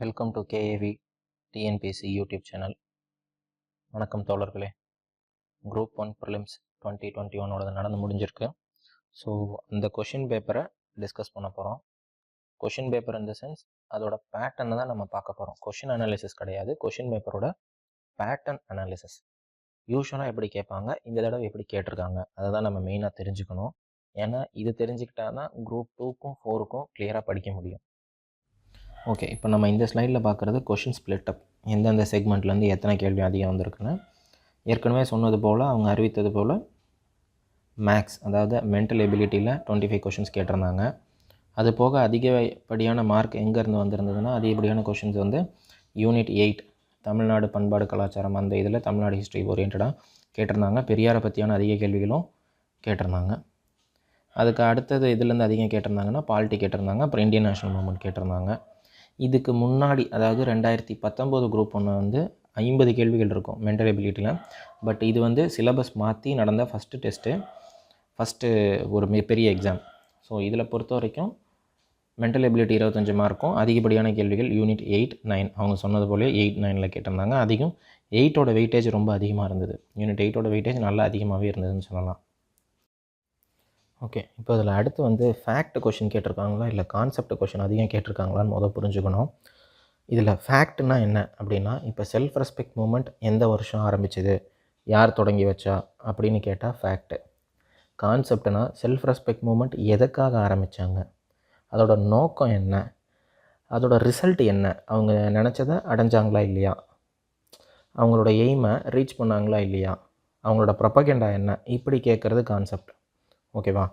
Welcome to KAV TNPSC YouTube channel. வணக்கம் தோழர்களே. Group 1 prelims 2021 நடந்து முடிஞ்சிருக்கு. ஸோ அந்த கொஷின் பேப்பரை டிஸ்கஸ் பண்ண போகிறோம். கொஷின் பேப்பர் இந்த சென்ஸ் அதோட பேட்டர்னை தான் நம்ம பார்க்க போகிறோம். கொஷின் அனாலிசிஸ் கிடையாது, கொஷின் பேப்பரோட பேட்டர்ன் அனாலிசிஸ். யூஸ்வலாக எப்படி கேட்பாங்க, இந்த தடவை எப்படி கேட்டிருக்காங்க, அதை தான் நம்ம மெயினாக தெரிஞ்சுக்கணும். ஏன்னா இது தெரிஞ்சுக்கிட்டா தான் குரூப் 2க்கும் 4க்கும் கிளியராக படிக்க முடியும். ஓகே, இப்போ நம்ம இந்த ஸ்லைடில் பார்க்குறது கொஷின் ஸ்ப்ளிட் அப், எந்தெந்த செக்மெண்ட்லேருந்து எத்தனை கேள்வி அதிகம் வந்திருக்குன்னு. ஏற்கனவே சொன்னது போல் அவங்க அறிவித்தது போல் மேக்ஸ், அதாவது மென்டல் எபிலிட்டியில் 25 கொஷின்ஸ் கேட்டிருந்தாங்க. அது போக அதிகப்படியான மார்க் எங்கேருந்து வந்திருந்ததுன்னா, அதிகப்படியான கொஷின்ஸ் வந்து யூனிட் 8 தமிழ்நாடு பண்பாடு கலாச்சாரம், அந்த இதில் தமிழ்நாடு ஹிஸ்ட்ரி ஓரியன்டாக கேட்டிருந்தாங்க. பெரியாரை பற்றியான அதிக கேள்விகளும் கேட்டிருந்தாங்க. அதுக்கு அடுத்தது இதுலேருந்து அதிகம் கேட்டிருந்தாங்கன்னா பாலிட்டி கேட்டிருந்தாங்க, அப்புறம் இந்தியன் நேஷனல் மூவ்மெண்ட் கேட்டிருந்தாங்க. இதுக்கு முன்னாடி, அதாவது 2019 குரூப் 1 வந்து 50 கேள்விகள் இருக்கும் மென்டல் எபிலிட்டியில். பட் இது வந்து சிலபஸ் மாற்றி நடந்த ஃபஸ்ட்டு ஒரு பெரிய எக்ஸாம். ஸோ இதில் பொறுத்த வரைக்கும் மென்டல் எபிலிட்டி 25 மார்க்கும், அதிகப்படியான கேள்விகள் யூனிட் 8, 9 அவங்க சொன்னது போல 8, 9ல் கேட்டிருந்தாங்க. அதிகம் 8ஓட வெயிட்டேஜ் ரொம்ப அதிகமாக இருந்தது. யூனிட் 8ஓட வெயிட்டேஜ் நல்லா அதிகமாகவே இருந்ததுன்னு சொல்லலாம். ஓகே, இப்போ இதில் அடுத்து வந்து ஃபேக்ட் கொஷின் கேட்டிருக்காங்களா இல்லை கான்செப்ட் கொஷின் அதிகம் கேட்டிருக்காங்களான்னு புரிஞ்சுக்கணும். இதில் ஃபேக்ட்னா என்ன அப்படின்னா, இப்போ செல்ஃப் ரெஸ்பெக்ட் மூமெண்ட் எந்த வருஷம் ஆரம்பிச்சது, யார் தொடங்கி வச்சா அப்படின்னு கேட்டால் ஃபேக்ட்டு. கான்செப்ட்னா செல்ஃப் ரெஸ்பெக்ட் மூமெண்ட் எதுக்காக ஆரம்பித்தாங்க, அதோட நோக்கம் என்ன, அதோட ரிசல்ட் என்ன, அவங்க நினச்சதை அடைஞ்சாங்களா இல்லையா, அவங்களோட எய்மை ரீச் பண்ணாங்களா இல்லையா, அவங்களோட ப்ரொபகெண்டா என்ன, இப்படி கேட்குறது கான்செப்ட். ஓகேவா?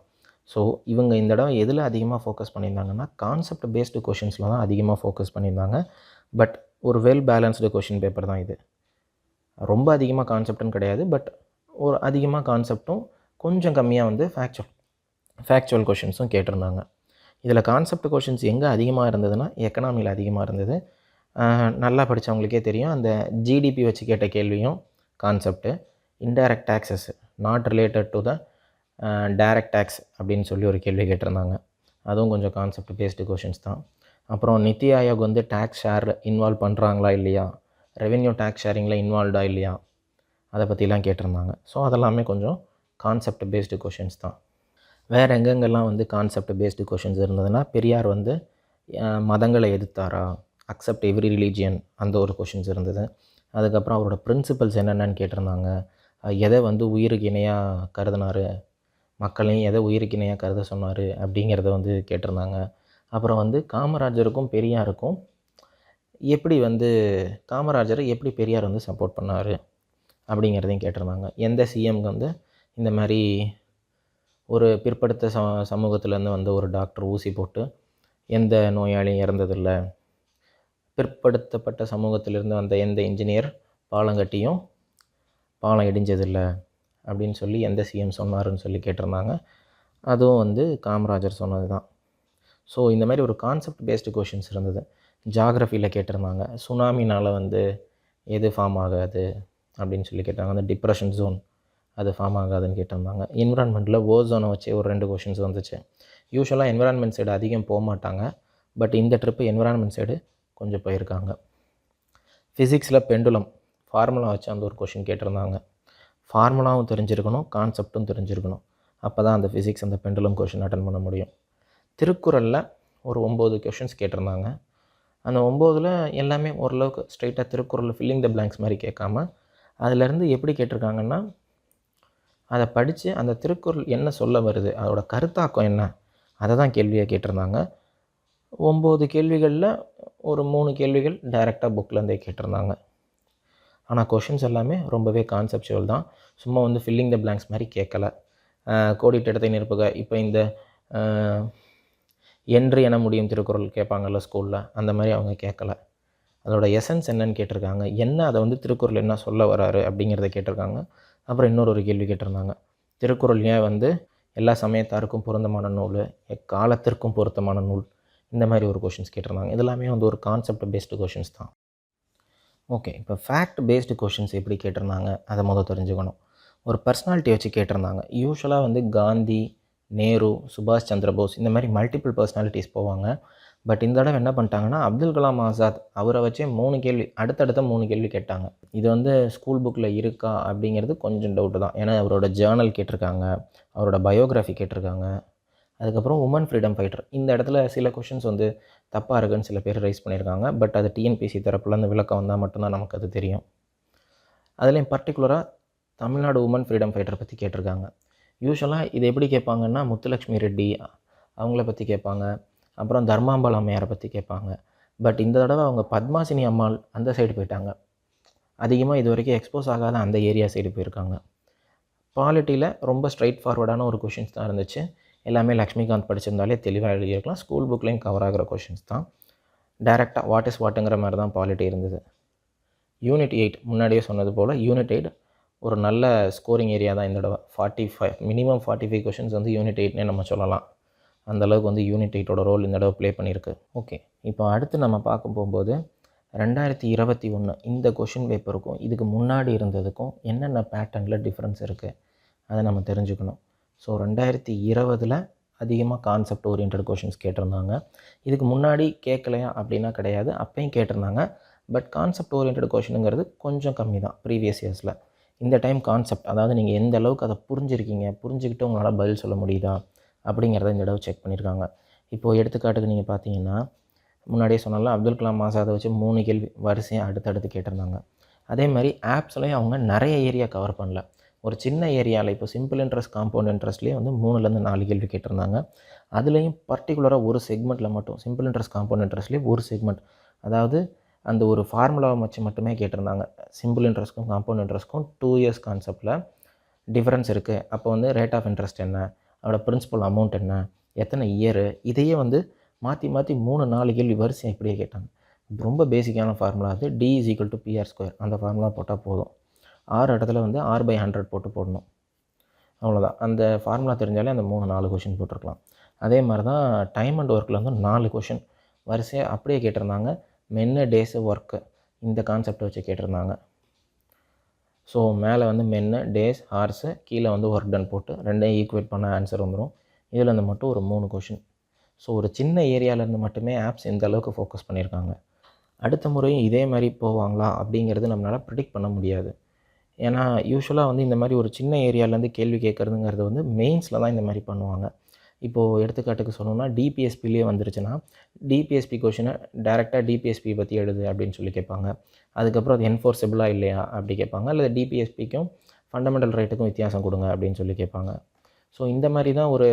ஸோ இவங்க இந்த தடவை எதில் அதிகமாக ஃபோக்கஸ் பண்ணியிருந்தாங்கன்னா, கான்செப்ட் பேஸ்டு கொஷின்ஸில் தான் அதிகமாக ஃபோக்கஸ் பண்ணியிருந்தாங்க. பட் ஒரு வெல் பேலன்ஸ்டு கொஷின் பேப்பர் தான் இது. ரொம்ப அதிகமாக கான்செப்ட்னு கிடையாது, பட் ஒரு அதிகமாக கான்செப்டும் கொஞ்சம் கம்மியாக வந்து ஃபேக்சுவல் கொஷின்ஸும் கேட்டிருந்தாங்க. இதில் கான்செப்ட் கொஷின்ஸ் எங்கே அதிகமாக இருந்ததுன்னா, எக்கனாமியில் அதிகமாக இருந்தது. நல்லா படித்தவங்களுக்கே தெரியும், அந்த ஜிடிபி வச்சு கேட்ட கேள்வியும் concept. Indirect taxes not related to the direct tax அப்படின்னு சொல்லி ஒரு கேள்வி கேட்டிருந்தாங்க. அதுவும் கொஞ்சம் கான்செப்ட் பேஸ்டு கொஷின்ஸ் தான். அப்புறம் நித்தி ஆயோக் வந்து டேக்ஸ் ஷேர் இன்வால்வ் பண்ணுறாங்களா இல்லையா, ரெவென்யூ டேக்ஸ் ஷேரிங்கில் இன்வால்வ்டா இல்லையா, அதை பற்றிலாம் கேட்டிருந்தாங்க. ஸோ அதெல்லாமே கொஞ்சம் கான்செப்ட் பேஸ்டு கொஷின்ஸ் தான். வேறு எங்கெங்கெல்லாம் வந்து கான்செப்ட் பேஸ்டு கொஷின்ஸ் இருந்ததுன்னா, பெரியார் வந்து மதங்களை எதிர்த்தாரா, அக்செப்ட் எவ்ரி ரிலீஜியன், அந்த ஒரு கொஷின்ஸ் இருந்தது. அதுக்கப்புறம் அவரோட பிரின்சிபல்ஸ் என்னென்னு கேட்டிருந்தாங்க. எதை வந்து உயிருக்கு இணையாக கருதினார், மக்களையும் எதை உயிருக்கு இணையாக கருத சொன்னார் அப்படிங்கிறத வந்து கேட்டிருந்தாங்க. அப்புறம் வந்து காமராஜருக்கும் பெரியாருக்கும் எப்படி வந்து காமராஜரை எப்படி பெரியார் வந்து சப்போர்ட் பண்ணார் அப்படிங்கிறதையும் கேட்டிருந்தாங்க. எந்த சிஎம்க்கு வந்து இந்த மாதிரி ஒரு பிற்படுத்த சமூகத்திலேருந்து வந்து ஒரு டாக்டர் ஊசி போட்டு எந்த நோயாளியும் இறந்ததில்லை, பிற்படுத்தப்பட்ட சமூகத்திலிருந்து வந்த எந்த இன்ஜினியர் பாலம் கட்டியும் பாலம் இடிஞ்சதில்லை அப்படின்னு சொல்லி எந்த சிஎம் சொன்னாருன்னு சொல்லி கேட்டிருந்தாங்க. அதுவும் வந்து காமராஜர் சொன்னது தான். ஸோ இந்த மாதிரி ஒரு கான்செப்ட் பேஸ்டு கொஷின்ஸ் இருந்தது. ஜாகிரஃபியில் கேட்டிருந்தாங்க, சுனாமினால் வந்து எது ஃபார்ம் ஆகாது அப்படின்னு சொல்லி கேட்டாங்க. அந்த டிப்ரெஷன் ஜோன் அது ஃபார்ம் ஆகாதுன்னு கேட்டிருந்தாங்க. என்விரான்மெண்ட்டில் ஓசோனை வச்சு ஒரு 2 கொஷின்ஸ் வந்துச்சு. யூஸ்வலாக என்விரான்மெண்ட் சைடு அதிகம் போக மாட்டாங்க, பட் இந்த ட்ரிப்பு என்விரான்மெண்ட் சைடு கொஞ்சம் போயிருக்காங்க. ஃபிசிக்ஸில் பெண்டுலம் ஃபார்முலா வச்சு அந்த ஒரு கொஷின் கேட்டிருந்தாங்க. ஃபார்முலாவும் தெரிஞ்சிருக்கணும், கான்செப்டும் தெரிஞ்சிருக்கணும். அப்போ தான் அந்த ஃபிசிக்ஸ் அந்த பெண்டுலம் கொஷின் அட்டன் பண்ண முடியும். திருக்குறளில் ஒரு 9 கொஷின்ஸ் கேட்டிருந்தாங்க. அந்த 9ல் எல்லாமே ஓரளவுக்கு ஸ்ட்ரைட்டாக திருக்குறளில் ஃபில்லிங் த பிளாங்க்ஸ் மாதிரி கேட்காம, அதிலேருந்து எப்படி கேட்டிருக்காங்கன்னா, அதை படித்து அந்த திருக்குறள் என்ன சொல்ல வருது, அதோட கருத்தாக்கம் என்ன, அதை தான் கேள்வியாக கேட்டிருந்தாங்க. 9 கேள்விகளில் ஒரு 3 கேள்விகள் டைரெக்டாக புக்கிலேருந்தே கேட்டிருந்தாங்க. ஆனால் கொஷின்ஸ் எல்லாமே ரொம்பவே கான்செப்சுவல் தான். சும்மா வந்து ஃபில்லிங் த பிளாங்க்ஸ் மாதிரி கேட்கல. கோடிட்ட இடத்தை நிரப்புக, இப்போ இந்த என்று என முடியும் திருக்குறள் கேட்பாங்கள்ல ஸ்கூலில், அந்த மாதிரி அவங்க கேட்கல. அதோட எசன்ஸ் என்னன்னு கேட்டிருக்காங்க, என்ன அதை வந்து திருக்குறள் என்ன சொல்ல வராரு அப்படிங்கிறத கேட்டிருக்காங்க. அப்புறம் இன்னொரு கேள்வி கேட்டிருந்தாங்க, திருக்குறள் ஏன் வந்து எல்லா சமயத்தாருக்கும் பொருத்தமான நூல், எக்காலத்திற்கும் பொருத்தமான நூல், இந்த மாதிரி ஒரு கொஷின்ஸ் கேட்டிருந்தாங்க. இதெல்லாமே வந்து ஒரு கான்செப்ட் பேஸ்டு கொஷின்ஸ் தான். ஓகே, இப்போ ஃபேக்ட் பேஸ்டு கொஷின்ஸ் எப்படி கேட்டிருந்தாங்க அதை தெரிஞ்சுக்கணும். ஒரு பர்சனாலிட்டி வச்சு கேட்டிருந்தாங்க. யூஸ்வலாக வந்து காந்தி, நேரு, சுபாஷ் சந்திர போஸ் இந்த மாதிரி மல்டிபிள் பர்சனாலிட்டிஸ் போவாங்க. பட் இந்த தடவை என்ன பண்ணிட்டாங்கன்னா, அப்துல் கலாம் ஆசாத் அவரை வச்சே 3 கேள்வி அடுத்தடுத்த 3 கேள்வி கேட்டாங்க. இது வந்து ஸ்கூல் புக்கில் இருக்கா அப்படிங்கிறது கொஞ்சம் டவுட்டு தான். ஏன்னா அவரோட ஜேர்னல் கேட்டிருக்காங்க, அவரோட பயோகிராஃபி கேட்டிருக்காங்க, அதுக்கப்புறம் உமன் ஃப்ரீடம் ஃபைட்டர். இந்த இடத்துல சில கொஷின்ஸ் வந்து தப்பாக இருக்குன்னு சில பேர் ரைஸ் பண்ணியிருக்காங்க. பட் அது டிஎன்பிஎஸ்சி தரப்புலேருந்து விளக்கம் வந்தால் மட்டும்தான் நமக்கு அது தெரியும். அதுலேயும் பர்டிகுலராக தமிழ்நாடு உமன் ஃப்ரீடம் ஃபைட்டரை பற்றி கேட்டிருக்காங்க. யூஸ்வலாக இது எப்படி கேட்பாங்கன்னா, முத்துலக்ஷ்மி ரெட்டி அவங்கள பற்றி கேட்பாங்க, அப்புறம் தர்மாம்பாள் அம்மையாரை பற்றி கேட்பாங்க. பட் இந்த தடவை அவங்க பத்மாசினி அம்மாள் அந்த சைடு போயிட்டாங்க. அதிகமாக இது வரைக்கும் எக்ஸ்போஸ் ஆகாத அந்த ஏரியா சைடு போயிருக்காங்க. பாலிட்டியில் ரொம்ப ஸ்ட்ரைட் ஃபார்வர்டான ஒரு கொஷின்ஸ் தான் இருந்துச்சு. எல்லாமே லக்ஷ்மிகாந்த் படிச்சிருந்தாலே தெளிவாக எழுதியிருக்கலாம். ஸ்கூல் புக்லேயும் கவர் ஆகிற கொஷின்ஸ் தான். டைரெக்டாக வாட் இஸ் வாட்டுங்கிற மாதிரி தான் பாலிட்டி இருந்தது. யூனிட் 8 முன்னாடியே சொன்னது போல் யூனிட் 8 ஒரு நல்ல ஸ்கோரிங் ஏரியா தான் இந்த தடவை. 45 மினிமம் 45 கொஷின்ஸ் வந்து யூனிட் 8னே நம்ம சொல்லலாம். அந்தளவுக்கு வந்து யூனிட் 8ஓட ரோல் இந்த தடவை ப்ளே பண்ணியிருக்கு. ஓகே, இப்போ அடுத்து நம்ம பார்க்க போகும்போது 2021 இந்த கொஷின் பேப்பருக்கும் இதுக்கு முன்னாடி இருந்ததுக்கும் என்னென்ன பேட்டர்னில் டிஃப்ரென்ஸ் இருக்குது அதை நம்ம தெரிஞ்சுக்கணும். ஸோ 2020 அதிகமாக கான்செப்ட் ஓரியன்ட் கொஷின்ஸ் கேட்டிருந்தாங்க. இதுக்கு முன்னாடி கேட்கலையா அப்படின்னா கிடையாது, அப்பையும் கேட்டிருந்தாங்க. பட் கான்செப்ட் ஓரியன்ட் கொஷினுங்கிறது கொஞ்சம் கம்மி தான் ப்ரீவியஸ் இயர்ஸில். இந்த டைம் கான்செப்ட், அதாவது நீங்கள் எந்த அளவுக்கு அதை புரிஞ்சுருக்கீங்க, புரிஞ்சுக்கிட்டு உங்களால் பதில் சொல்ல முடியுதா அப்படிங்கிறத இந்த தடவை செக் பண்ணியிருக்காங்க. இப்போது எடுத்துக்காட்டுக்கு நீங்கள் பார்த்தீங்கன்னா, முன்னாடியே சொன்னால அப்துல் கலாம் ஆசாதை வச்சு 3 கேள்வி வரிசையாக அடுத்தடுத்து கேட்டிருந்தாங்க. அதே மாதிரி ஆப்ஸ்லேயும் அவங்க நிறைய ஏரியா கவர் பண்ணல. ஒரு சின்ன ஏரியாவில் இப்போ சிம்பிள் இன்ட்ரெஸ்ட் காம்பவுண்ட் இன்ட்ரெஸ்ட்லேயே வந்து 3லேருந்து 4 கேள்வி கேட்டிருந்தாங்க. அதுலேயும் பர்டிகுலராக ஒரு செக்மெண்ட்டில் மட்டும் சிம்பிள் இன்ட்ரெஸ்ட் காம்பவுண்ட் இன்ட்ரெஸ்ட்லேயே ஒரு செக்மெண்ட், அதாவது அந்த ஒரு ஃபார்முலாவை வச்சு மட்டுமே கேட்டிருந்தாங்க. சிம்பிள் இன்ட்ரெஸ்ட்க்கும் காம்பவுண்ட் இன்ட்ரெஸ்ட்க்கும் 2 இயர்ஸ் கான்செப்டில் டிஃப்ரென்ஸ் இருக்குது. அப்போ வந்து ரேட் ஆஃப் இன்ட்ரெஸ்ட் என்ன, அதோட பிரின்சிபல் அமௌண்ட் என்ன, எத்தனை இயரு, இதையே வந்து மாற்றி 3-4 கேள்வி வரிசையாக இப்படியே கேட்டாங்க. ரொம்ப பேசிக்கான ஃபார்முலா அது. D = PR². அந்த ஃபார்முலா போட்டால் போதும். 6 இடத்துல வந்து R/100 போடணும். அவ்வளோதான். அந்த ஃபார்முலா தெரிஞ்சாலே அந்த 3-4 கொஷின் போட்டிருக்கலாம். அதே மாதிரி தான் டைம் அண்ட் ஒர்க்கில் வந்து 4 கொஷின் வரிசையாக அப்படியே கேட்டிருந்தாங்க. மென்னு, டேஸு, ஒர்க்கு இந்த கான்செப்டை வச்சு கேட்டிருந்தாங்க. ஸோ மேலே வந்து மென்னு, டேஸ், ஹார்ஸு, கீழே வந்து ஒர்க் டன் போட்டு ரெண்டையும் ஈக்குவேட் பண்ண ஆன்சர் வந்துடும். இதில் இருந்து மட்டும் ஒரு 3 கொஷின். ஸோ ஒரு சின்ன ஏரியாவிலேருந்து மட்டுமே ஆப்ஸ் இந்த அளவுக்கு ஃபோக்கஸ் பண்ணியிருக்காங்க. அடுத்த முறையும் இதே மாதிரி போவாங்களா அப்படிங்கிறது நம்மளால் ப்ரிடிக்ட் பண்ண முடியாது. ஏன்னா யூஸ்வலாக வந்து இந்த மாதிரி ஒரு சின்ன ஏரியாவிலேருந்து கேள்வி கேட்குறதுங்கிறது வந்து மெயின்ஸில் தான் இந்த மாதிரி பண்ணுவாங்க. இப்போது எடுத்துக்காட்டுக்கு சொல்லணும்னா டிபிஎஸ்பிலேயே வந்துருச்சுன்னா டிபிஎஸ்பி கொஷினை டேரெக்டாக டிபிஎஸ்பி பற்றி எழுது அப்படின்னு சொல்லி கேட்பாங்க. அதுக்கப்புறம் அது என்ஃபோர்ஸபிளாக இல்லையா அப்படி கேட்பாங்க. அல்லது டிபிஎஸ்பிக்கும் ஃபண்டமெண்டல் ரைட்டுக்கும் வித்தியாசம் கொடுங்க அப்படின்னு சொல்லி கேட்பாங்க. ஸோ இந்த மாதிரி தான் ஒரு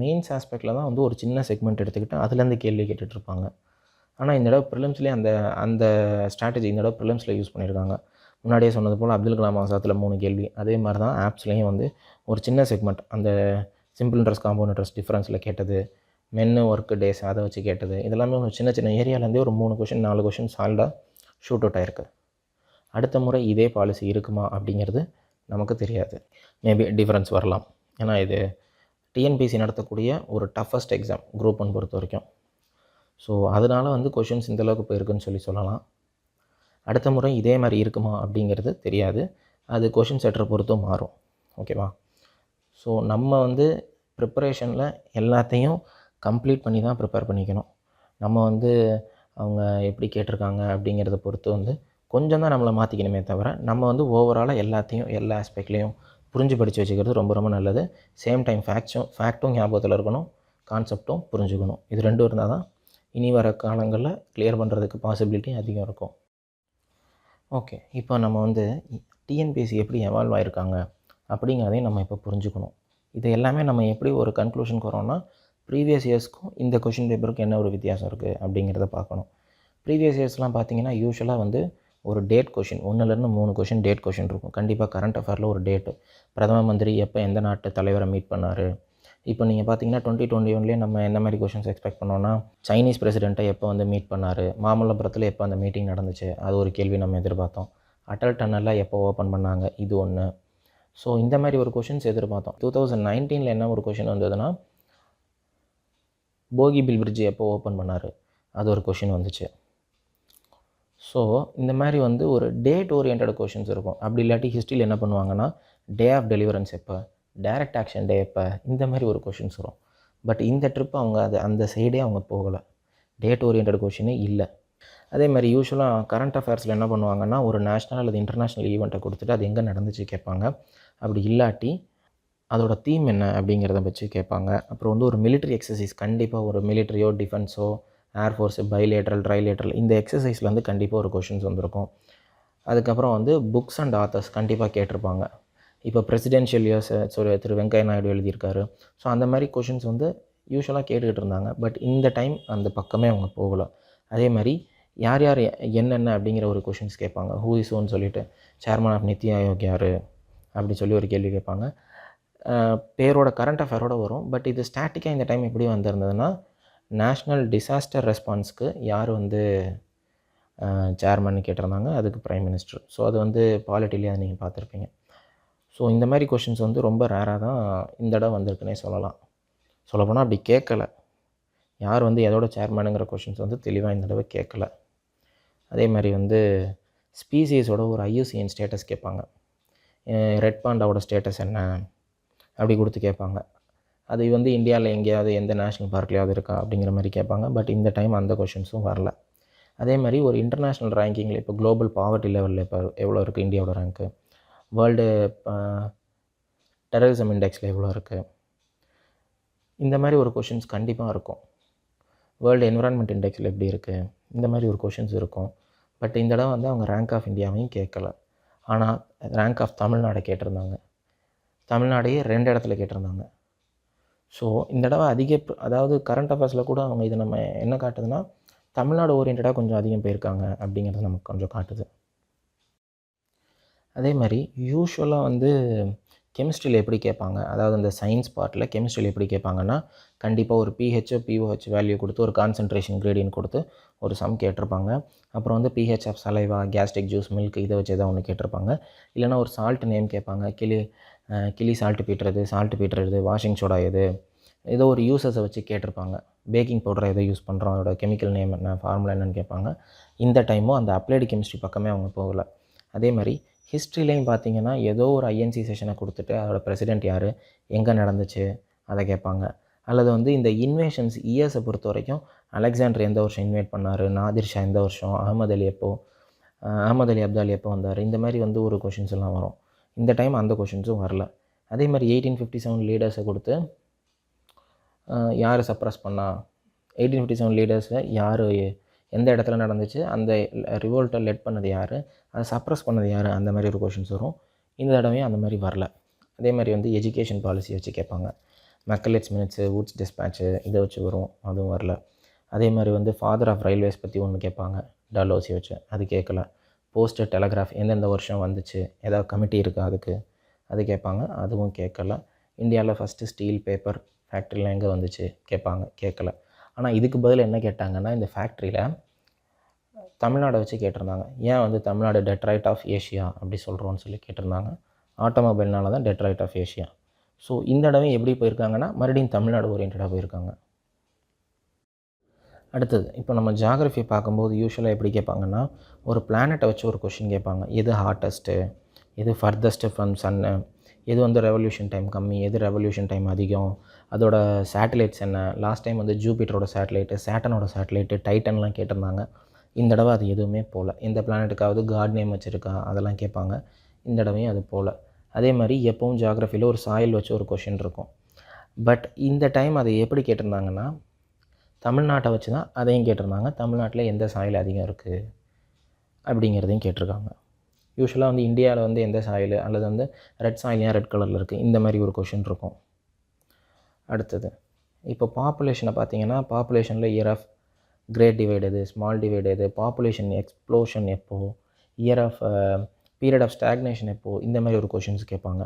மெயின்ஸ் ஆஸ்பெக்டில் தான் வந்து ஒரு சின்ன செக்மெண்ட் எடுத்துக்கிட்டு அதுலேருந்து கேள்வி கேட்டுட்ருப்பாங்க. ஆனால் இந்த தடவை ப்ரிலிம்ஸ்லேயே அந்த ஸ்ட்ராட்டஜி இந்த தடவை ப்ரிலிம்ஸில் யூஸ் பண்ணியிருக்காங்க. முன்னாடியே சொன்னது போல் அப்துல் கலாம் ஆசாத்தில் 3 கேள்வி, அதே மாதிரி தான் ஆப்ஸ்லேயும் வந்து ஒரு சின்ன செக்மெண்ட் அந்த சிம்பிள் இன்ட்ரெஸ்ட் காம்பவுண்ட் இன்ட்ரெஸ்ட் டிஃப்ரென்ஸில் கேட்டது, மென்னு, ஒர்க்கு, டேஸ் அதை வச்சு கேட்டது, இதெல்லாமே ஒரு சின்ன சின்ன ஏரியாவிலேருந்தே ஒரு 3 கொஷின் 4 கொஷின் சால்டாக ஷூட் அவுட் ஆகிருக்கு. அடுத்த முறை இதே பாலிசி இருக்குமா அப்படிங்கிறது நமக்கு தெரியாது. மேபி டிஃப்ரென்ஸ் வரலாம். ஏன்னா இது டிஎன்பிஎஸ்சி நடத்தக்கூடிய ஒரு டஃபஸ்ட் எக்ஸாம் குரூப் 1 பொறுத்த வரைக்கும். ஸோ அதனால் வந்து கொஷின்ஸ் இந்தளவுக்கு போயிருக்குன்னு சொல்லலாம். அடுத்த முறை இதே மாதிரி இருக்குமா அப்படிங்கிறது தெரியாது. அது கொஷின் செட்டரை பொறுத்தும் மாறும். ஓகேவா? ஸோ நம்ம வந்து ப்ரிப்பரேஷனில் எல்லாத்தையும் கம்ப்ளீட் பண்ணி தான் ப்ரிப்பேர் பண்ணிக்கணும். நம்ம வந்து அவங்க எப்படி கேட்டிருக்காங்க அப்படிங்கிறத பொறுத்து வந்து கொஞ்சம் தான் நம்மளை மாற்றிக்கணுமே தவிர நம்ம வந்து ஓவராலாக எல்லாத்தையும் எல்லா ஆஸ்பெக்ட்லேயும் புரிஞ்சு படித்து வச்சுக்கிறது ரொம்ப ரொம்ப நல்லது. சேம் டைம் ஃபேக்ட்டும் ஞாபகத்தில் இருக்கணும், கான்செப்டும் புரிஞ்சுக்கணும். இது 2 இருந்தால் தான் இனி வர காலங்களில் கிளியர் பண்ணுறதுக்கு பாசிபிலிட்டி அதிகம் இருக்கும். ஓகே, இப்போ நம்ம வந்து டிஎன்பிஎஸ்சி எப்படி எவால்வ் ஆகிருக்காங்க அப்படிங்கிறதையும் நம்ம இப்போ புரிஞ்சுக்கணும். இது எல்லாமே நம்ம எப்படி ஒரு கன்க்ளூஷனுக்கு வரோம்னா ப்ரீவியஸ் இயர்ஸ்க்கும் இந்த கொஷின் பேப்பருக்கும் என்ன ஒரு வித்தியாசம் இருக்குது அப்படிங்கிறத பார்க்கணும். ப்ரீவியஸ் இயர்ஸ்லாம் பார்த்திங்கன்னா யூஸ்வலாக வந்து ஒரு டேட் கொஷின் 1லேருந்து 3 கொஷின் டேட் கொஷின் இருக்கும். கண்டிப்பாக கரண்ட் அஃபேரில் ஒரு டேட்டு, பிரதம மந்திரி எப்போ எந்த நாட்டு தலைவரை மீட் பண்ணார். இப்போ நீங்கள் பார்த்தீங்கன்னா 2021 நம்ம என்ன மாதிரி கொஷின்ஸ் எக்ஸ்பெக்ட் பண்ணோன்னா சைனீஸ் பிரசிடெண்ட்டை எப்போ வந்து மீட் பண்ணார், மாமல்லபுரத்தில் எப்போ அந்த மீட்டிங் நடந்துச்சு, அது ஒரு கேள்வி நம்ம எதிர்பார்த்தோம். அட்டல் டன்னலில் எப்போ ஓப்பன் பண்ணாங்க, இது ஒன்று. ஸோ இந்த மாதிரி ஒரு கொஷின்ஸ் எதிர்பார்த்தோம். 2019 என்ன ஒரு கொஷின் வந்ததுன்னா போகிபில் பிரிட்ஜ் எப்போ ஓப்பன் பண்ணார், அது ஒரு கொஷின் வந்துச்சு. ஸோ இந்த மாதிரி வந்து ஒரு டேட் ஓரியன்ட் கொஷின்ஸ் இருக்கும். அப்படி இல்லாட்டி ஹிஸ்ட்ரியில் என்ன பண்ணுவாங்கன்னா டே ஆஃப் டெலிவரன்ஸ் எப்போ, டைரக்ட் ஆக்ஷன் டே எப்போ, இந்த மாதிரி ஒரு கொஷின்ஸ் வரும். பட் இந்த ட்ரிப் அவங்க அந்த சைடே அவங்க போகலை. டேட் ஓரியன்ட் கொஷினே இல்லை. அதே மாதிரி யூஸ்வலாக கரண்ட் அஃபேர்ஸில் என்ன பண்ணுவாங்கன்னா, ஒரு நேஷ்னல் அல்லது இன்டர்நேஷ்னல் ஈவெண்ட்டை கொடுத்துட்டு அது எங்கே நடந்துச்சு கேட்பாங்க. அப்படி இல்லாட்டி அதோட தீம் என்ன அப்படிங்கிறத வச்சு கேட்பாங்க. அப்புறம் வந்து ஒரு மிலிட்ரி எக்ஸசைஸ் கண்டிப்பாக ஒரு மிலிட்ரியோ, டிஃபென்ஸோ, ஏர்ஃபோர்ஸு, பைலேட்ரல், ட்ரைலேட்ரல் இந்த எக்ஸசைஸில் வந்து கண்டிப்பாக ஒரு கொஷின்ஸ் வந்திருக்கும். அதுக்கப்புறம் வந்து புக்ஸ் அண்ட் ஆத்தர்ஸ் கண்டிப்பாக கேட்டிருப்பாங்க. இப்போ பிரசிடென்ஷியல் இயர்ஸ் திரு வெங்கையா நாயுடு எழுதியிருக்காரு. ஸோ அந்த மாதிரி கொஷின்ஸ் வந்து யூஸ்வலாக கேட்டுக்கிட்டு இருந்தாங்க. பட் இந்த டைம் அந்த பக்கமே அவங்க போகலை. அதே மாதிரி யார் யார் என்னென்ன அப்படிங்கிற ஒரு கொஷின்ஸ் கேட்பாங்க. ஹூ இஸ் ஓன்னு சொல்லிட்டு சேர்மன் ஆஃப் நித்தி ஆயோக் யார் அப்படி சொல்லி ஒரு கேள்வி கேட்பாங்க. பேரோட கரண்ட் அஃபேரோடு வரும். பட் இது ஸ்டாட்டிக்காக இந்த டைம் எப்படி வந்திருந்ததுன்னா, நேஷ்னல் டிசாஸ்டர் ரெஸ்பான்ஸ்க்கு யார் வந்து சேர்மன்னு கேட்டிருந்தாங்க. அதுக்கு பிரைம் மினிஸ்டர். ஸோ அது வந்து பாலிட்டிலேயே அதை நீங்கள் பார்த்துருப்பீங்க. ஸோ இந்த மாதிரி கொஷின்ஸ் வந்து ரொம்ப ரேராக தான் இந்த தடவை வந்திருக்குன்னே சொல்லலாம். சொல்லப்போனால் அப்படி கேட்கலை. யார் வந்து எதோட சேர்மனுங்கிற கொஷின்ஸ் வந்து தெளிவாக இந்த தடவை கேட்கலை. அதே மாதிரி வந்து ஸ்பீசிஸோட ஒரு ஐயூசிஎன் ஸ்டேட்டஸ் கேட்பாங்க. ரெட் பாண்டாவோட ஸ்டேட்டஸ் என்ன அப்படி கொடுத்து கேட்பாங்க. அது வந்து இந்தியாவில் எங்கேயாவது எந்த நேஷ்னல் பார்க்லையாவது இருக்கா அப்படிங்கிற மாதிரி கேட்பாங்க. பட் இந்த டைம் அந்த கொஷின்ஸும் வரல. அதே மாதிரி ஒரு இன்டர்நேஷ்னல் ரேங்கிங்கில் இப்போ குளோபல் பாவர்ட்டி லெவலில் இப்போ எவ்வளோ இருக்குது இந்தியாவோட ரேங்க்கு, வேர்ல்டு டெரரிசம் இண்டெக்ஸில் எவ்வளோ இருக்குது, இந்த மாதிரி ஒரு கொஷின்ஸ் கண்டிப்பாக இருக்கும். வேர்ல்டு என்விரான்மெண்ட் இண்டெக்ஸில் எப்படி இருக்குது, இந்த மாதிரி ஒரு கொஷின்ஸ் இருக்கும். பட் இந்த தடவை வந்து அவங்க ரேங்க் ஆஃப் இந்தியாவையும் கேட்கல. ஆனால் ரேங்க் ஆஃப் தமிழ்நாடை கேட்டிருந்தாங்க. தமிழ்நாடையே 2 இடத்துல கேட்டிருந்தாங்க. ஸோ இந்த தடவை அதாவது கரண்ட் அஃபேர்ஸில் கூட அவங்க இது நம்ம என்ன காட்டுதுன்னா, தமிழ்நாடு ஓரியன்டாக கொஞ்சம் அதிகம் போயிருக்காங்க அப்படிங்கிறது நமக்கு கொஞ்சம் காட்டுது. அதே மாதிரி யூஸ்வலாக வந்து கெமிஸ்ட்ரியில் எப்படி கேட்பாங்க, அதாவது அந்த சயின்ஸ் பார்ட்டில் கெமிஸ்ட்ரியில் எப்படி கேட்பாங்கன்னா, கண்டிப்பாக ஒரு பிஹெச்ஓ பிஓஹெச் வேல்யூ கொடுத்து ஒரு கான்சன்ட்ரேஷன் கிரேடியன்ட் கொடுத்து ஒரு சம் கேட்டிருப்பாங்க. அப்புறம் வந்து pH of saliva, gastric juice, milk இதை வச்சு தான் ஒன்று கேட்டிருப்பாங்க. இல்லைனா ஒரு சால்ட் நேம் கேட்பாங்க. கிளி சால்ட் பீட்டர் எது, வாஷிங் சோடா எது, ஏதோ ஒரு யூசஸை வச்சு கேட்டிருப்பாங்க. பேக்கிங் பவுடரை எதை யூஸ் பண்ணுறோம், அதோட கெமிக்கல் நேம் என்ன, ஃபார்முலா என்னன்னு கேட்பாங்க. இந்த டைமும் அந்த அப்ளைடு கெமிஸ்ட்ரி பக்கமே அவங்க போகலை. அதே மாதிரி ஹிஸ்ட்ரிலையும் பார்த்தீங்கன்னா ஏதோ ஒரு ஐஎன்சி செஷனை கொடுத்துட்டு அதோட பிரசிடெண்ட் யார், எங்கே நடந்துச்சு அதை கேட்பாங்க. அல்லது வந்து இந்த இன்வேஷன்ஸ் இயர்ஸை பொறுத்த வரைக்கும் அலெக்சாண்டர் எந்த வருஷம் இன்வைட் பண்ணார், நாதிர் ஷா எந்த வருஷம், அகமது அலி அப்தாலி எப்போ வந்தார், இந்த மாதிரி வந்து ஒரு கொஷின்ஸ் எல்லாம் வரும். இந்த டைம் அந்த கொஷின்ஸும் வரல. அதே மாதிரி 1857 லீடர்ஸை கொடுத்து யார் சப்ரஸ் பண்ணா, 1857 லீடர்ஸை யார் எந்த இடத்துல நடந்துச்சு, அந்த ரிவோல்ட்டை லெட் பண்ணது யார், அதை சப்ரஸ் பண்ணது யார், அந்த மாதிரி ஒரு கொஷின்ஸ் வரும். இந்த தடவையும் அந்த மாதிரி வரல. அதே மாதிரி வந்து எஜுகேஷன் பாலிசி வச்சு கேட்பாங்க. மெக்கலேட்ஸ் மினிட்ஸு, வூட்ஸ் டிஸ்பேட்சு இதை வச்சு வரும், அதுவும் வரல. அதே மாதிரி வந்து ஃபாதர் ஆஃப் ரயில்வேஸ் பற்றி ஒன்று கேட்பாங்க, டல்ஹௌசி வச்சு, அது கேட்கல. போஸ்ட்டு டெலகிராஃப் எந்தெந்த வருஷம் வந்துச்சு, ஏதாவது கமிட்டி இருக்கா அதுக்கு, அது கேட்பாங்க, அதுவும் கேட்கல. இந்தியாவில் ஃபஸ்ட்டு ஸ்டீல் பேப்பர் ஃபேக்ட்ரிலாம் எங்கே வந்துச்சு கேட்பாங்க, கேட்கல. ஆனால் இதுக்கு பதில் என்ன கேட்டாங்கன்னா, இந்த ஃபேக்ட்ரியில் தமிழ்நாடை வச்சு கேட்டிருந்தாங்க. ஏன் வந்து தமிழ்நாடு டெட்ராய்ட் ஆஃப் ஏஷியா அப்படி சொல்கிறோன்னு சொல்லி கேட்டிருந்தாங்க. ஆட்டோமொபைல்னால தான் டெட்ராய்ட் ஆஃப் ஏஷியா. ஸோ இந்த தடவை எப்படி போயிருக்காங்கன்னா, மறுபடியும் தமிழ்நாடு ஓரியன்டாக போயிருக்காங்க. அடுத்தது இப்போ நம்ம ஜியாகிரஃபி பார்க்கும்போது யூஸ்வலாக எப்படி கேட்பாங்கன்னா, ஒரு பிளானட்டை வச்சு ஒரு கொஷின் கேட்பாங்க. எது ஹாட்டஸ்ட்டு, எது ஃபர்தஸ்ட்டு ஃப்ரம் சன்னு, எது வந்து ரெவல்யூஷன் டைம் கம்மி, எது ரெவல்யூஷன் டைம் அதிகம், அதோட சேட்டலைட்ஸ் என்ன. லாஸ்ட் டைம் வந்து ஜூபிட்டரோட சேட்டலைட்டு, சேட்டனோட சேட்டலைட்டு, டைட்டன்லாம் கேட்டிருந்தாங்க. இந்த தடவை அது எதுவுமே போகல. எந்த பிளானட்டுக்காவது காட் நேம் வச்சுருக்கா அதெல்லாம் கேட்பாங்க. இந்த தடவையும் அது போகல. அதே மாதிரி எப்பவும் ஜியாகிரஃபியில் ஒரு சாயில் வச்சு ஒரு கொஷின் இருக்கும். பட் இந்த டைம் அதை எப்படி கேட்டிருந்தாங்கன்னா, தமிழ்நாட்டை வச்சு தான் அதையும் கேட்டிருந்தாங்க. தமிழ்நாட்டில் எந்த சாயில் அதிகம் இருக்குது அப்படிங்கிறதையும் கேட்டிருக்காங்க. யூஸ்வலாக வந்து இந்தியாவில் வந்து எந்த சாயில், அல்லது வந்து ரெட் சாயில் ஏன் ரெட் கலரில் இருக்குது, இந்த மாதிரி ஒரு கொஷின் இருக்கும். அடுத்தது இப்போ பாப்புலேஷனை பார்த்தீங்கன்னா, பாப்புலேஷனில் இயர் ஆஃப் கிரேட் டிவைட் எது, ஸ்மால் டிவைட் எது, பாப்புலேஷன் எக்ஸ்ப்ளோஷன் எப்போது, year of period of stagnation எப்போது, இந்த மாதிரி ஒரு கொஷின்ஸ் கேட்பாங்க.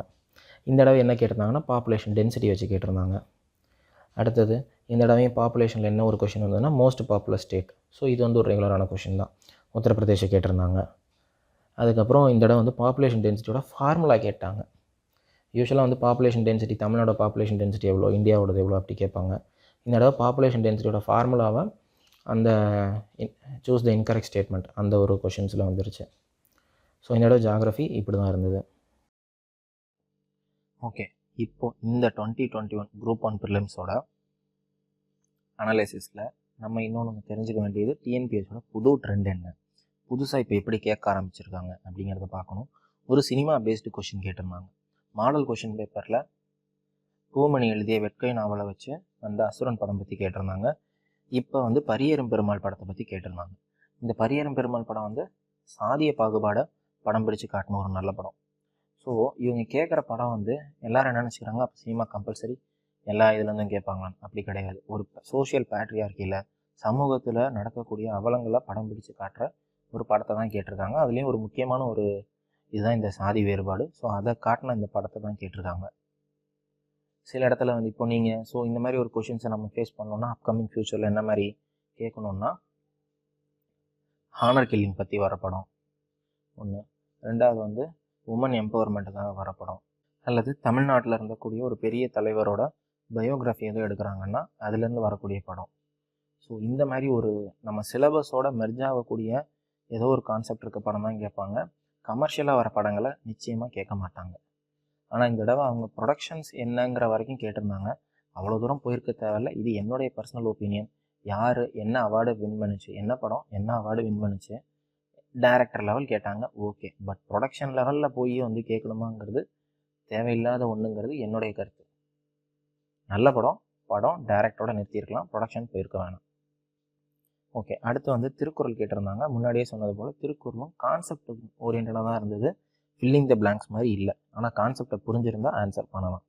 இந்த தடவை என்ன கேட்டிருந்தாங்கன்னா, பாப்புலேஷன் டென்சிட்டி வச்சு கேட்டிருந்தாங்க. அடுத்தது இந்த தடவையும் பாப்புலேஷனில் என்ன ஒரு கொஷின் வந்ததுன்னா, மோஸ்ட் பாப்புலர் ஸ்டேட். ஸோ இது வந்து ஒரு ரெகுலரான கொஷின் தான். உத்தரப்பிரதேச கேட்டிருந்தாங்க. அதுக்கப்புறம் இந்த தடவை வந்து பாப்புலேஷன் டென்சிட்டியோட ஃபார்முலா கேட்டாங்க. யூஸ்வலாக வந்து population density, Tamil Nadu population density எவ்வளோ, இந்தியாவோடது எவ்வளோ அப்படி கேட்பாங்க. இந்த தடவை பாப்புலேஷன் டென்சிட்டியோட ஃபார்முலாவை அந்த சூஸ் த இன்கரெக்ட் ஸ்டேட்மெண்ட் அந்த ஒரு கொஷின்ஸில் வந்துருச்சு. ஸோ இந்த தடவை ஜியாகிரஃபி இப்படி தான் இருந்தது. ஓகே, இப்போது இந்த 2021 குரூப் 1 ப்ரிலிம்ஸோட அனலைசிஸில் நம்ம இன்னொன்று தெரிஞ்சுக்க வேண்டியது டிஎன்பிஎஸ்சியோட புது ட்ரெண்ட் என்ன, புதுசாக இப்போ எப்படி கேட்க ஆரம்பிச்சிருக்காங்க அப்படிங்கிறத பார்க்கணும். ஒரு சினிமா பேஸ்டு கொஷின் கேட்டிருந்தாங்க. மாடல் கொஷின் பேப்பரில் பூமணி எழுதிய வெட்கை நாவலை வச்சு அந்த அசுரன் படம் பற்றி கேட்டிருந்தாங்க. இப்போ வந்து பரியேறும் பெருமாள் படத்தை பற்றி கேட்டிருந்தாங்க. இந்த பரியேறும் பெருமாள் படம் வந்து சாதிய பாகுபாடை படம் பிடிச்சு காட்டின ஒரு நல்ல படம். ஸோ இவங்க கேட்குற படம் வந்து எல்லாரும் என்ன நினச்சிக்கிறாங்க, அப்போ சினிமா கம்பல்சரி எல்லா இதுலேருந்தும் கேட்பாங்களான்னு. அப்படி கிடையாது. ஒரு சோஷியல் பேட்ரியார்க்கியில் சமூகத்தில் நடக்கக்கூடிய அவலங்களை படம் பிடிச்சு காட்டுற ஒரு படத்தை தான் கேட்டிருக்காங்க. அதுலேயும் ஒரு முக்கியமான ஒரு இதுதான் இந்த சாதி வேறுபாடு. ஸோ அதை காட்டின இந்த படத்தை தான் கேட்டிருக்காங்க. சில இடத்துல வந்து இப்போ நீங்கள் இந்த மாதிரி ஒரு கொஷின்ஸை நம்ம ஃபேஸ் பண்ணோன்னா அப்கமிங் ஃப்யூச்சரில் என்ன மாதிரி கேட்கணுன்னா, ஹானர் கில்லிங் பற்றி வர படம் ஒன்று, ரெண்டாவது வந்து உமன் எம்பவர்மெண்ட்டுக்காக வர படம், அல்லது தமிழ்நாட்டில் இருந்தக்கூடிய ஒரு பெரிய தலைவரோட பயோகிராஃபி எதுவும் எடுக்கிறாங்கன்னா அதுலேருந்து வரக்கூடிய படம். ஸோ இந்த மாதிரி ஒரு நம்ம சிலபஸோட மெர்ஜ் ஆகக்கூடிய ஏதோ ஒரு கான்செப்ட் இருக்க படம் தான் கேட்பாங்க. கமர்ஷியலாக வர படங்களை நிச்சயமாக கேட்க மாட்டாங்க. ஆனால் இந்த தடவை அவங்க ப்ரொடக்ஷன்ஸ் என்னங்கிற வரைக்கும் கேட்டிருந்தாங்க. அவ்வளோ தூரம் போயிருக்க தேவையில்ல. இது என்னுடைய பர்சனல் ஒப்பீனியன். யார் என்ன அவார்டு வின் பண்ணுச்சு, என்ன படம் என்ன அவார்டு வின் பண்ணுச்சு, டைரக்டர் லெவல் கேட்டாங்க, ஓகே. பட் ப்ரொடக்ஷன் லெவலில் போய் வந்து கேட்கணுமாங்கிறது தேவையில்லாத ஒன்றுங்கிறது என்னுடைய கருத்து. நல்ல படம் டைரக்டரோட நிறுத்தியிருக்கலாம், ப்ரொடக்ஷன் போயிருக்க வேணாம். ஓகே, அடுத்து வந்து திருக்குறள் கேட்டிருந்தாங்க. முன்னாடியே சொன்னது போல் திருக்குறளும் கான்செப்ட் ஓரியன்டாக தான் இருந்தது, ஃபில்லிங் த பிளாங்க்ஸ் மாதிரி இல்லை. ஆனால் கான்செப்டை புரிஞ்சிருந்தால் ஆன்சர் பண்ணலாம்.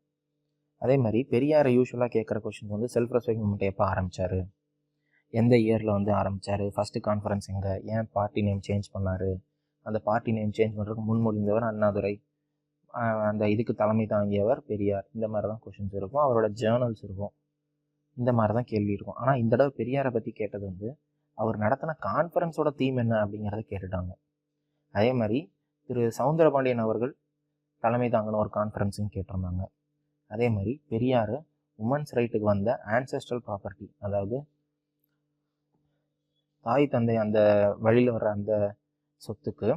அதே மாதிரி பெரியாரை யூஸ்வலாக கேட்குற கொஷின்ஸ் வந்து செல்ஃப் ரெஸ்பெக்ட் மூமெண்ட் எப்போ ஆரம்பித்தார், எந்த இயரில் வந்து ஆரம்பித்தார், ஃபஸ்ட்டு கான்ஃபரன்ஸ் எங்கே, ஏன் பார்ட்டி நேம் சேஞ்ச் பண்ணார், அந்த பார்ட்டி நேம் சேஞ்ச் பண்ணுறதுக்கு முன்மொழிந்தவர் அண்ணாதுரை, அந்த இதுக்கு தலைமை தாங்கியவர் பெரியார். இந்த மாதிரி தான் கொஷின்ஸ் இருக்கும். அவரோட ஜேர்னல்ஸ் இருக்கும். இந்த மாதிரி தான் கேள்வி இருக்கும். ஆனால் இந்த தடவை பெரியாரை பற்றி கேட்டது வந்து அவர் நடத்தின கான்ஃபரன்ஸோட தீம் என்ன அப்படிங்கிறத கேட்டுட்டாங்க. அதே மாதிரி திரு சவுந்தரபாண்டியன் அவர்கள் தலைமை தாங்கின ஒரு கான்ஃபரன்ஸுன்னு கேட்டிருந்தாங்க. அதே மாதிரி பெரியார் உமன்ஸ் ரைட்டுக்கு வந்த ஆன்செஸ்ட்ரல் ப்ராப்பர்ட்டி, அதாவது தாய் தந்தை அந்த வழியில் வர்ற அந்த சொத்துக்கு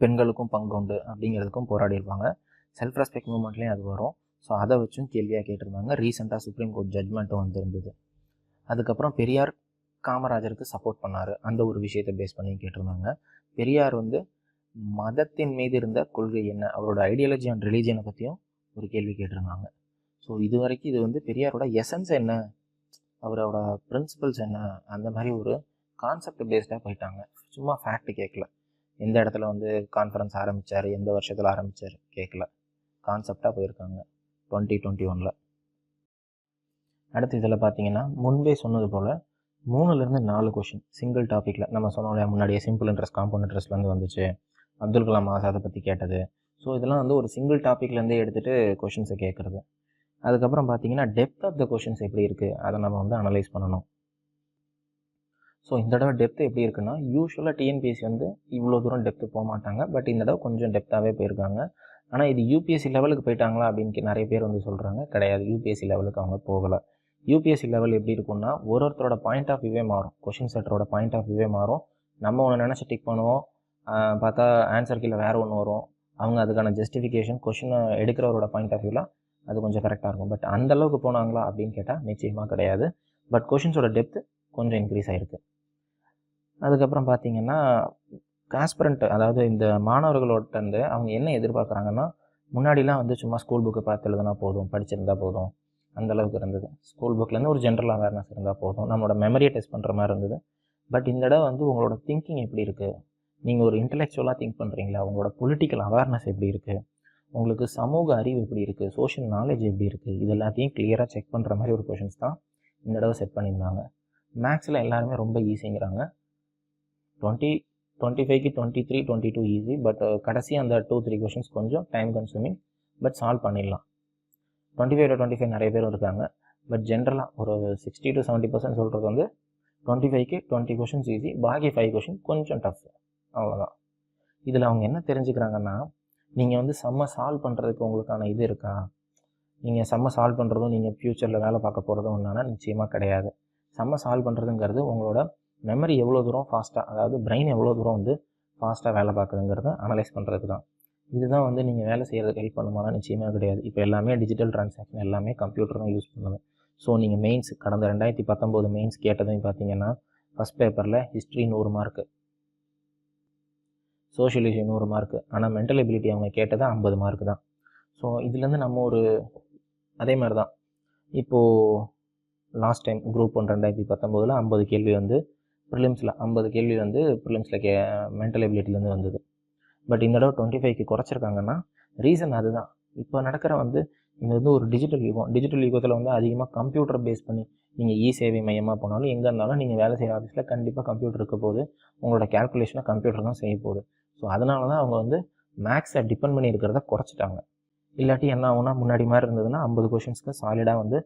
பெண்களுக்கும் பங்கு உண்டு அப்படிங்கிறதுக்கும் போராடி இருப்பாங்க. செல்ஃப் ரெஸ்பெக்ட் மூமெண்ட்லேயும் அது வரும். ஸோ அதை வச்சும் கேள்வியாக கேட்டிருந்தாங்க. ரீசெண்டாக சுப்ரீம் கோர்ட் ஜட்மெண்ட்டும் வந்துருந்தது. அதுக்கப்புறம் பெரியார் காமராஜருக்கு சப்போர்ட் பண்ணார், அந்த ஒரு விஷயத்தை பேஸ் பண்ணி கேட்டிருந்தாங்க. பெரியார் வந்து மதத்தின் மீது இருந்த கொள்கை என்ன, அவரோட ஐடியாலஜி அண்ட் ரிலீஜியனை பற்றியும் ஒரு கேள்வி கேட்டிருந்தாங்க. ஸோ இது வரைக்கும் இது வந்து பெரியாரோட எசன்ஸ் என்ன, அவரோட பிரின்சிபல்ஸ் என்ன, அந்த மாதிரி ஒரு கான்செப்ட் பேஸ்டாக போயிட்டாங்க. சும்மா ஃபேக்ட் கேட்கல. எந்த இடத்துல வந்து கான்ஃபரன்ஸ் ஆரம்பித்தார், எந்த வருஷத்தில் ஆரம்பித்தார் கேட்கல, கான்செப்டாக போயிருக்காங்க 2021. அடுத்து இதில் பார்த்தீங்கன்னா முன்பே சொன்னது போல் 3-4 கொஷின் சிங்கிள் டாப்பிக்கில் நம்ம சொன்னோம் இல்லையா, முன்னாடியே சிம்பிள் இன்ட்ரெஸ்ட் காம்பவுண்ட் இன்ட்ரெஸ்ட்லேருந்து வந்துச்சு, அப்துல் கலாம் ஆசாதை பற்றி கேட்டது. ஸோ இதெல்லாம் வந்து ஒரு சிங்கிள் டாப்பிக்லேருந்தே எடுத்துகிட்டு கொஷின்ஸை கேட்குறது. அதுக்கப்புறம் பார்த்தீங்கன்னா டெப்த் ஆஃப் த கொஷின்ஸ் எப்படி இருக்குது அதை நம்ம வந்து அனலைஸ் பண்ணணும். ஸோ இந்த தடவை டெப்த்து எப்படி இருக்குன்னா, யூஸ்வலாக டிஎன்பிஎஸ்சி வந்து இவ்வளோ தூரம் டெப்த்து போக மாட்டாங்க. பட் இந்த தடவை கொஞ்சம் டெப்த்தாகவே போயிருக்காங்க. ஆனால் இது யூபிஎஸ்சி லெவலுக்கு போயிட்டாங்களா அப்படின்னு நிறைய பேர் வந்து சொல்கிறாங்க. கிடையாது, யூபிஎஸ்சி லெவலுக்கு அவங்க போகலை. யூபிஎஸ்சி லெவல் எப்படி இருக்குன்னா, ஒருத்தரோட பாயிண்ட் ஆஃப் வியூவே மாறும், கொஷின் செட்டரோட பாயிண்ட் ஆஃப் வியூவே மாறும். நம்ம ஒன்று நினச்சி டிக் பண்ணுவோம், பார்த்தா ஆன்சர் கீழே வேறு ஒன்று வரும். அவங்க அதுக்கான ஜஸ்டிஃபிகேஷன் கொஷினை எடுக்கிறவரோட பாயிண்ட் ஆஃப் வியூவில் அது கொஞ்சம் கரெக்டாக இருக்கும். பட் அந்தளவுக்கு போனாங்களா அப்படின்னு கேட்டால் நிச்சயமாக கிடையாது. பட் கொஷின்ஸோட டெப்த்து கொஞ்சம் இன்க்ரீஸ் ஆகிருக்கு. அதுக்கப்புறம் பார்த்திங்கன்னா ஆஸ்பிரண்ட், அதாவது இந்த மாணவர்களோட்டேருந்து அவங்க என்ன எதிர்பார்க்குறாங்கன்னா, முன்னாடிலாம் வந்து சும்மா ஸ்கூல் புக்கை பார்த்து எழுதுனா போதும், படிச்சிருந்தா போதும், அந்தளவுக்கு இருந்தது. ஸ்கூல் புக்லேருந்து ஒரு ஜென்ரல் அவேர்னஸ் இருந்தால் போதும், நம்மளோட மெமரியை டெஸ்ட் பண்ணுற மாதிரி இருந்தது. பட் இந்த இடம் வந்து உங்களோட திங்கிங் எப்படி இருக்குது, நீங்கள் ஒரு இன்டெலெக்சுவலாக திங்க் பண்ணுறீங்களா, உங்களோட பொலிட்டிக்கல் அவேர்னஸ் எப்படி இருக்குது, உங்களுக்கு சமூக அறிவு எப்படி இருக்குது, சோஷியல் நாலேஜ் எப்படி இருக்குது, இது எல்லாத்தையும் கிளியராக செக் பண்ணுற மாதிரி ஒரு கொஷின்ஸ் தான் இந்த தடவை செட் பண்ணியிருந்தாங்க. மேக்ஸில் எல்லாருமே ரொம்ப ஈஸிங்கிறாங்க. 25க்கு 23, 22 ஈஸி. பட் கடைசி அந்த 2-3 கொஷின்ஸ் கொஞ்சம் டைம் கன்சூமிங், பட் சால்வ் பண்ணிடலாம். 25 to 25 நிறைய பேர் இருக்காங்க. பட் ஜென்ரலாக ஒரு 60 to 70% சொல்கிறது வந்து 25க்கு 20 கொஷின்ஸ் ஈஸி, பாக்கி 5 கொஷின் கொஞ்சம் டஃப், அவ்வளோதான். இதில் அவங்க என்ன தெரிஞ்சுக்கிறாங்கன்னா, நீங்கள் வந்து செம்ம சால்வ் பண்ணுறதுக்கு உங்களுக்கான இது இருக்கா, நீங்கள் செம்ம சால்வ் பண்ணுறதும் நீங்கள் ஃப்யூச்சரில் வேலை பார்க்க போகிறதும் ஒன்றானா நிச்சயமாக கிடையாது. செம்ம சால்வ் பண்ணுறதுங்கிறது உங்களோட மெமரி எவ்வளோ தூரம் ஃபாஸ்ட்டாக, அதாவது பிரெயின் எவ்வளோ தூரம் வந்து ஃபாஸ்ட்டாக வேலை பார்க்குதுங்கிறத அனலைஸ் பண்ணுறது தான். இதுதான் வந்து நீங்கள் வேலை செய்கிறதுக்கு ஹெல்ப் பண்ணுமானா நிச்சயமாக கிடையாது. இப்போ எல்லாமே டிஜிட்டல் ட்ரான்சாக்ஷன், எல்லாமே கம்ப்யூட்டர் தான் யூஸ் பண்ணுது. ஸோ நீங்கள் மெயின்ஸ் கடந்த 2019 மெயின்ஸ் கேட்டதையும் பார்த்தீங்கன்னா ஃபஸ்ட் பேப்பரில் ஹிஸ்ட்ரி 100 மார்க்கு, சோஷியலிஜி 100 மார்க்கு, ஆனால் மென்டல் எபிலிட்டி அவங்க கேட்டது 50 மார்க்கு தான். ஸோ இதுலேருந்து நம்ம ஒரு அதே மாதிரி தான் இப்போது லாஸ்ட் டைம் குரூப் 1 2019 50 கேள்வி வந்து ப்ரிலிம்ஸில் 50 கேள்வி வந்து ப்ரிலிம்ஸில் மென்டல் எபிலிட்டிலேருந்து வந்தது. பட் இந்த தடவை 25க்கு குறைச்சிருக்காங்கன்னா ரீசன் அதுதான். இப்போ நடக்கிற வந்து இது வந்து ஒரு டிஜிட்டல் யுகம். டிஜிட்டல் யுகத்தில் வந்து அதிகமாக கம்ப்யூட்டர் பேஸ் பண்ணி நீங்கள் சேவை மையமாக போனாலும் எங்கே இருந்தாலும் நீங்கள் வேலை செய்கிற ஆஃபீஸில் கண்டிப்பாக கம்ப்யூட்டர் இருக்க போது, உங்களோட கேல்குலேஷனை கம்ப்யூட்டர் தான் செய்ய போகுது. ஸோ அதனால தான் அவங்க வந்து மேக்ஸை டிபெண்ட் பண்ணி இருக்கிறத குறைச்சிட்டாங்க. இல்லாட்டி என்ன ஆகும்னா முன்னாடி மாதிரி இருந்ததுன்னா 50 கொஷின்ஸ்க்கு சாலிடாக வந்து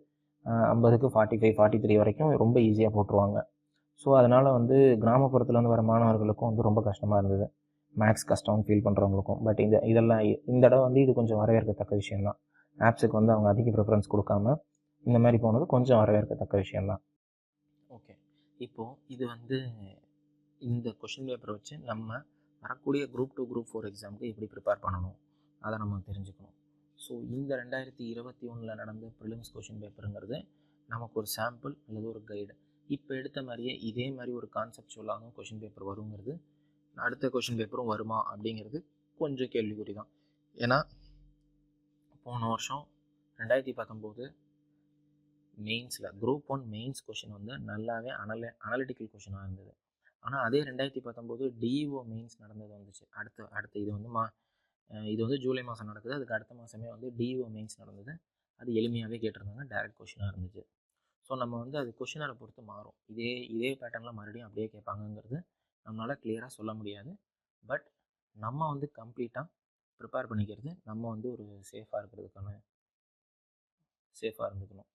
50க்கு 45 43 வரைக்கும் ரொம்ப ஈஸியாக போட்டுருவாங்க. ஸோ அதனால் வந்து கிராமப்புறத்தில் வந்து வர மாணவர்களுக்கும் வந்து ரொம்ப கஷ்டமாக இருந்தது, மேக்ஸ் கஷ்டம்னு ஃபீல் பண்ணுறவங்களுக்கும். பட் இதெல்லாம் இந்த தடவை வந்து இது கொஞ்சம் வரவேற்கத்தக்க விஷயந்தான். ஆப்ஸுக்கு வந்து அவங்க அதிக ப்ரிஃபரன்ஸ் கொடுக்காம இந்த மாதிரி போனது கொஞ்சம் வரவேற்கத்தக்க விஷயந்தான். ஓகே, இப்போது இது வந்து இந்த கொஷின் பேப்பரை வச்சு நம்ம வரக்கூடிய குரூப் 2 குரூப் 4 எக்ஸாமுக்கு எப்படி ப்ரிப்பேர் பண்ணணும் அதை நம்ம தெரிஞ்சுக்கணும். ஸோ இந்த 2021 நடந்த ப்ரிலிம்ஸ் கொஷின் பேப்பருங்கிறது நமக்கு ஒரு சாம்பிள் அல்லது ஒரு கைடு. இப்போ எடுத்த மாதிரியே இதே மாதிரி ஒரு கான்செப்டுவலான கொஷின் பேப்பர் வருங்கிறது, அடுத்த கொஷின் பேப்பரும் வருமா அப்படிங்கிறது கொஞ்சம் கேள்விக்குறி தான். ஏன்னா போன வருஷம் 2019 மெயின்ஸில் குரூப் 1 மெயின்ஸ் கொஷின் வந்து நல்லாவே அனலிட்டிக்கல் கொஷினாக இருந்தது. ஆனால் அதே 2019 டிஇஓ மெயின்ஸ் நடந்தது வந்துச்சு. அடுத்த இது வந்து ஜூலை மாதம் நடக்குது. அதுக்கு அடுத்த மாதமே வந்து டிஇஓ மெயின்ஸ் நடந்தது. அது எளிமையாகவே கேட்டிருந்தாங்க, டைரக்ட் கொஷினாக இருந்துச்சு. ஸோ நம்ம வந்து அது கொஷினை பொறுத்து மாறும். இதே பேட்டர்னில் மறுபடியும் அப்படியே கேட்பாங்கங்கிறது நம்மளால் கிளியராக சொல்ல முடியாது. பட் நம்ம வந்து கம்ப்ளீட்டாக ப்ரிப்பேர் பண்ணிக்கிறது நம்ம வந்து ஒரு சேஃபாக இருந்துக்கணும்.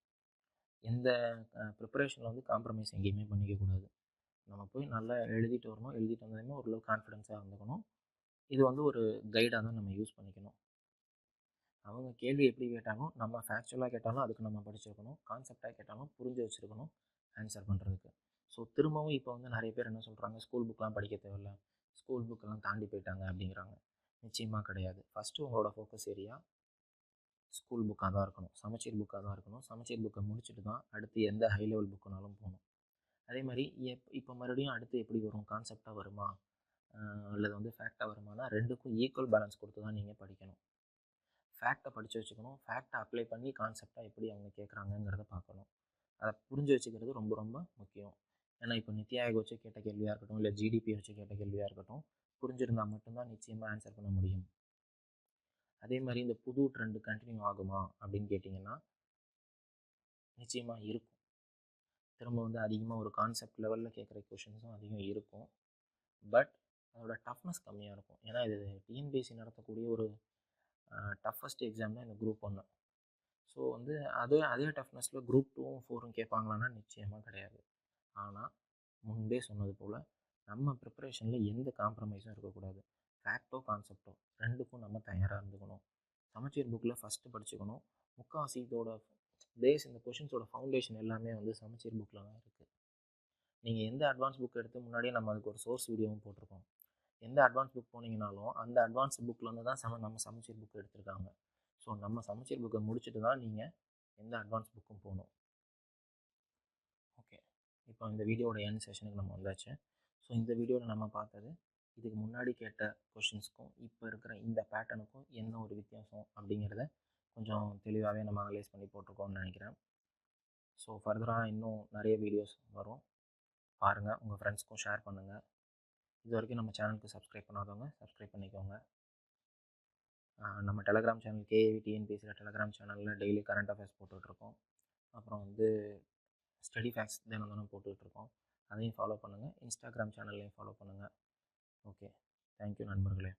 எந்த ப்ரிப்பரேஷனில் வந்து காம்ப்ரமைஸ் எங்கேயுமே பண்ணிக்கக்கூடாது. நம்ம போய் நல்லா எழுதிட்டு வரணும். எழுதிட்டு வந்ததுமே ஓரளவு கான்ஃபிடென்ஸாக இருந்துக்கணும். இது வந்து ஒரு கைடாக தான் நம்ம யூஸ் பண்ணிக்கணும். அவங்க கேள்வி எப்படி கேட்டாலும் நம்ம ஃபேக்சுவலாக கேட்டாலும் அதுக்கு நம்ம படிச்சிருக்கணும், கான்செப்டாக கேட்டாலும் புரிஞ்சு வச்சுருக்கணும் ஆன்சர் பண்ணுறதுக்கு. ஸோ திரும்பவும் இப்போ வந்து நிறைய பேர் என்ன சொல்கிறாங்க, ஸ்கூல் புக்கெலாம் படிக்க தேவையில்ல, ஸ்கூல் புக்கெல்லாம் தாண்டி போயிட்டாங்க அப்படிங்கிறாங்க. நிச்சயமாக கிடையாது. ஃபஸ்ட்டு உங்களோட ஃபோக்கஸ் ஏரியா ஸ்கூல் புக்காக தான் இருக்கணும், சமச்சீர் புக்காக தான் இருக்கணும். சமச்சீர் புக்கை முடிச்சுட்டு தான் அடுத்து எந்த ஹை லெவல் புக்குனாலும் போகணும். அதே மாதிரி இப்போ மறுபடியும் அடுத்து எப்படி வரும், கான்செப்டாக வருமா அல்லது வந்து ஃபேக்டாக வருமானா, ரெண்டுக்கும் ஈக்குவல் பேலன்ஸ் கொடுத்து தான் நீங்கள் படிக்கணும். ஃபேக்டை படித்து வச்சுக்கணும், ஃபேக்டை அப்ளை பண்ணி கான்செப்டாக எப்படி அவங்க கேட்குறாங்கங்கிறத பார்க்கணும். அதை புரிஞ்சு வச்சுக்கிறது ரொம்ப ரொம்ப முக்கியம். ஏன்னா இப்போ நித்தி ஆயோக் வச்சு கேட்ட கேள்வியாக இருக்கட்டும், இல்லை ஜிடிபி வச்சு கேட்ட கேள்வியாக இருக்கட்டும், புரிஞ்சிருந்தால் மட்டும்தான் நிச்சயமாக ஆன்சர் பண்ண முடியும். அதே மாதிரி இந்த புது ட்ரெண்டு கண்டினியூ ஆகுமா அப்படின்னு கேட்டிங்கன்னா நிச்சயமாக இருக்கும். திரும்ப வந்து அதிகமாக ஒரு கான்செப்ட் லெவலில் கேட்குற கொஷின்ஸும் அதிகம் இருக்கும். பட் அதோட டஃப்னஸ் கம்மியாக இருக்கும். ஏன்னா இது டிஎன்பிஎஸ்சி நடத்தக்கூடிய ஒரு டஃபஸ்ட் எக்ஸாம் தான் இந்த குரூப் 1. ஸோ வந்து அதே டஃப்னஸில் குரூப் 2ம் 4ம் கேட்பாங்களான்னா நிச்சயமாக கிடையாது. ஆனால் முன்பே சொன்னது போல் நம்ம ப்ரிப்பரேஷனில் எந்த காம்ப்ரமைஸும் இருக்கக்கூடாது. ஃபேக்டோ கான்செப்டோ ரெண்டுக்கும் நம்ம தயாராக இருந்துக்கணும். சமச்சீர் புக்கில் ஃபஸ்ட்டு படிச்சுக்கணும். முக்கால்வாசி இதோட பேஸ், இந்த கொஷின்ஸோட ஃபவுண்டேஷன் எல்லாமே வந்து சமச்சீர் புக்கில் தான் இருக்குது. நீங்கள் எந்த அட்வான்ஸ் புக் எடுத்து முன்னாடியே நம்ம அதுக்கு ஒரு சோர்ஸ் வீடியோவும் போட்டிருக்கோம். எந்த அட்வான்ஸ் புக் போனீங்கனாலும் அந்த அட்வான்ஸ் புக்கில் தான் நம்ம சமச்சீர் புக் எடுத்திருக்காங்க. ஸோ நம்ம சமச்சீர் புக்கை முடிச்சுட்டு தான் நீங்கள் எந்த அட்வான்ஸ் புக்கும் போகணும். ஓகே, இப்போ இந்த வீடியோட எண்ட் செஷனுக்கு நம்ம வந்தாச்சு. ஸோ இந்த வீடியோவில் நம்ம பார்த்தது இதுக்கு முன்னாடி கேட்ட கொஷின்ஸ்க்கும் இப்போ இருக்கிற இந்த பேட்டர்னுக்கும் என்ன ஒரு வித்தியாசம் அப்படிங்கிறத கொஞ்சம் தெளிவாகவே நம்ம அனலைஸ் பண்ணி போட்டிருக்கோம்னு நினைக்கிறேன். ஸோ ஃபர்தராக இன்னும் நிறைய வீடியோஸ் வரும், பாருங்கள், உங்கள் ஃப்ரெண்ட்ஸ்க்கும் ஷேர் பண்ணுங்கள். இது வரைக்கும் நம்ம சேனலுக்கு சப்ஸ்கிரைப் பண்ணாதவங்க சப்ஸ்கிரைப் பண்ணிக்கோங்க. நம்ம டெலகிராம் சேனல் கேஏவி டிஎன்பிஎஸ்சியில் டெலகிராம் சேனலில் டெய்லி கரண்ட் அஃபேர்ஸ் போட்டுட்ருக்கோம். அப்புறம் வந்து ஸ்டடி ஃபேக்ட்ஸ் தினம் போட்டுட்ருக்கோம். அதையும் ஃபாலோ பண்ணுங்கள். இன்ஸ்டாகிராம் சேனல்லையும் ஃபாலோ பண்ணுங்கள். ஓகே, தேங்க்யூ நண்பர்களே.